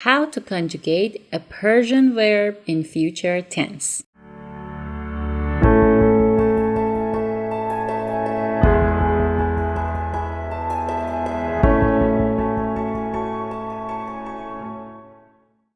How to conjugate a Persian verb in future tense.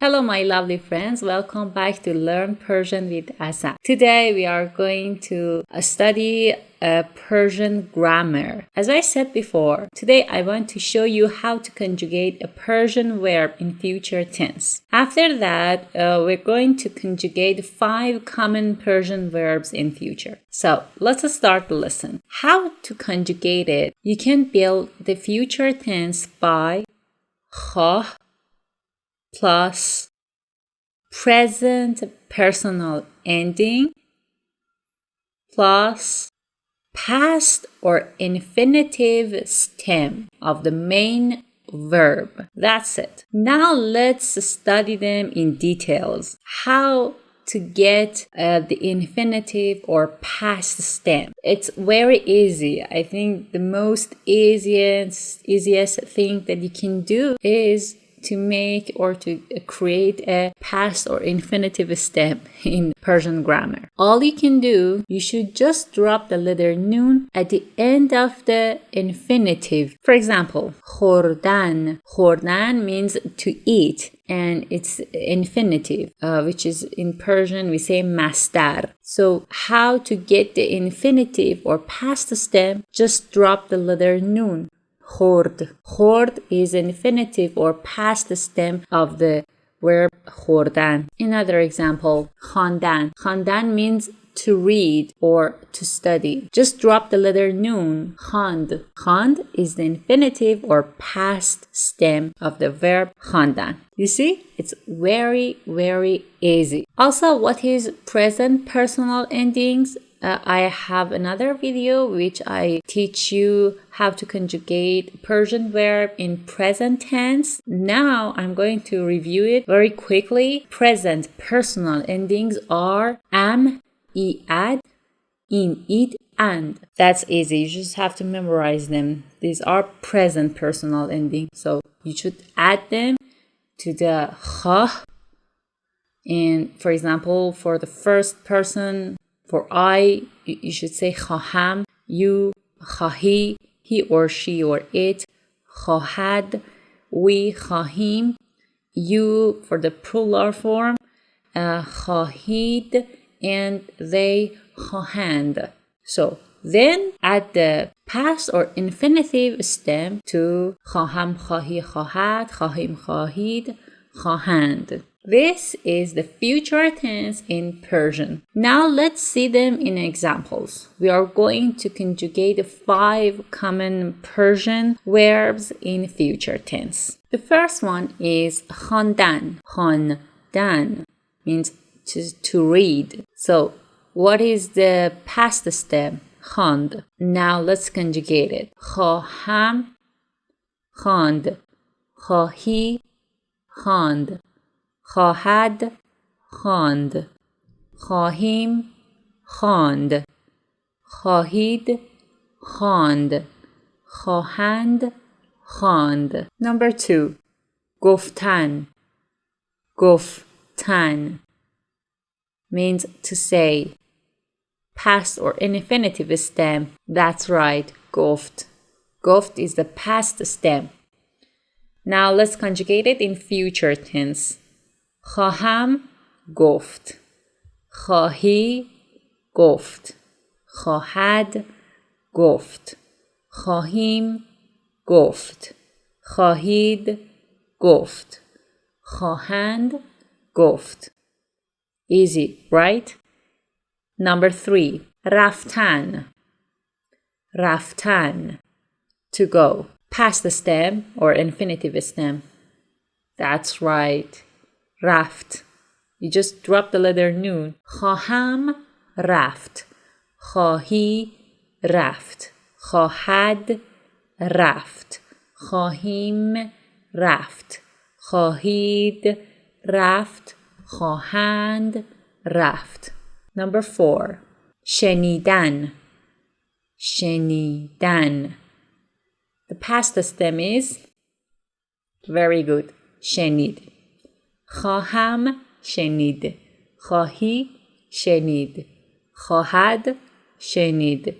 Hello my lovely friends, welcome back to Learn Persian with Asal. Today we are going to study a Persian grammar. As I said before, today I want to show you how to conjugate a Persian verb in future tense. After that, we're going to conjugate 5 common Persian verbs in future. So let's start the lesson. How to conjugate it? You can build the future tense by خواهد plus present personal ending plus past or infinitive stem of the main verb. That's it. Now let's study them in details. How to get the infinitive or past stem. It's very easy. I think the most easiest thing that you can do is to make or to create a past or infinitive stem in Persian grammar. All you can do, you should just drop the letter nun at the end of the infinitive. For example, خوردن. خوردن means to eat, and it's infinitive, which is in Persian we say mastar. So how to get the infinitive or past stem? Just drop the letter nun. خورد. خورد is infinitive or past stem of the verb خوردن. Another example, خواندن. خواندن means to read or to study. Just drop the letter nun. خواند. خواند is the infinitive or past stem of the verb خواندن. You see, it's very, very easy. Also, what is present personal endings? I have another video which I teach you how to conjugate Persian verb in present tense. Now I'm going to review it very quickly. Present personal endings are am, iad, in, id, and. That's easy. You just have to memorize them. These are present personal endings. So you should add them to the khah. And for example, for the first person, for I, you should say خواهم, you, خواهی, he or she or it, خواهد, we, خواهیم, you for the plural form, خواهید, and they, خواهند. So then add the past or infinitive stem to خواهم, خواهی, خواهد, خواهیم, خواهید, خواهند. This is the future tense in Persian. Now let's see them in examples. We are going to conjugate 5 common Persian verbs in future tense. The first one is خواندن. خواندن means to read. So what is the past stem? خواند. Now let's conjugate it. خواهم خواند. خواهی خواند. خواهد خواند. خواهیم خواند. خواهید خواند. خواهند خواند. Number 2. گفتن. گفتن means to say. Past or infinitive stem. That's right, گفت. گفت is the past stem. Now let's conjugate it in future tense. خواهم گفت. خواهی گفت. خواهد گفت. خواهیم گفت. خواهید گفت. خواهند گفت. Easy, right? Number 3. رفتن. رفتن. To go. Past stem or infinitive stem. That's right. رفت. You just drop the letter nun. خواهم رفت. خواهی رفت. خواهد رفت. خواهیم رفت. خواهید رفت. خواهند رفت. Number 4. شنیدن. شنیدن. The past stem is very good. شنید. خواهم شنید. خواهی شنید. خواهد شنید.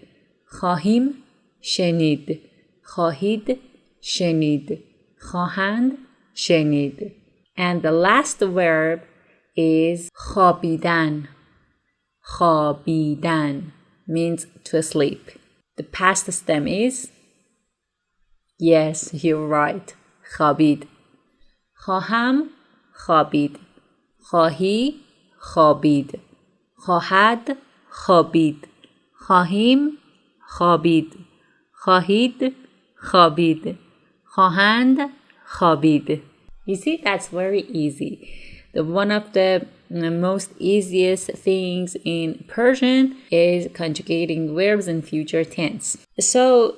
خواهیم شنید. خواهید شنید. خواهند شنید. And the last verb is خوابیدن. خوابیدن means to sleep. The past stem is, yes, you're right, خوابید. خواهم خوابید. خواهی خوابید. خواهد خوابید. خواهیم خوابید. خواهید خوابید. خواهند خوابید. You see, that's very easy. One of the most easiest things in Persian is conjugating verbs in future tense. So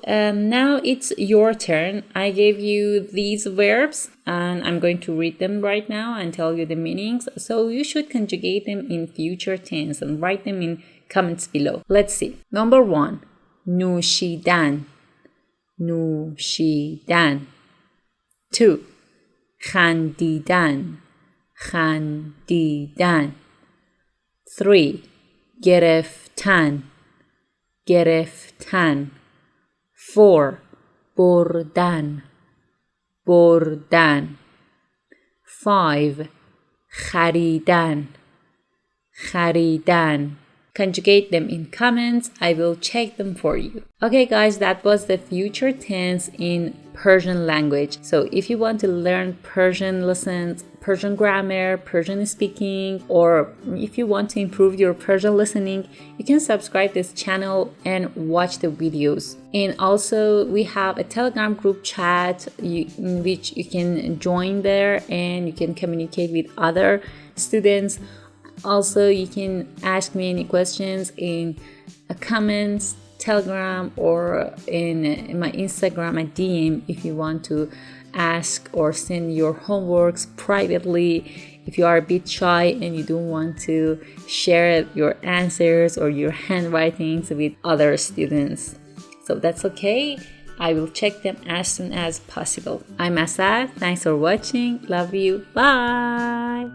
now it's your turn. I gave you these verbs and I'm going to read them right now and tell you the meanings. So you should conjugate them in future tense and write them in comments below. Let's see. Number 1. نوشیدن. نوشیدن. 2. خندیدن. خندیدن. 3. گرفتن. گرفتن. 4. بردن. بردن. 5. خریدن. خریدن. Conjugate them in comments. I will check them for you. Okay guys, that was the future tense in Persian language. So if you want to learn Persian lessons, Persian grammar, Persian speaking, or if you want to improve your Persian listening, you can subscribe this channel and watch the videos. And also we have a Telegram group chat in which you can join there and you can communicate with other students. Also, you can ask me any questions in comments, Telegram, or in my Instagram at DM if you want to ask or send your homeworks privately. If you are a bit shy and you don't want to share your answers or your handwritings with other students. So that's okay. I will check them as soon as possible. I'm Asal. Thanks for watching. Love you. Bye.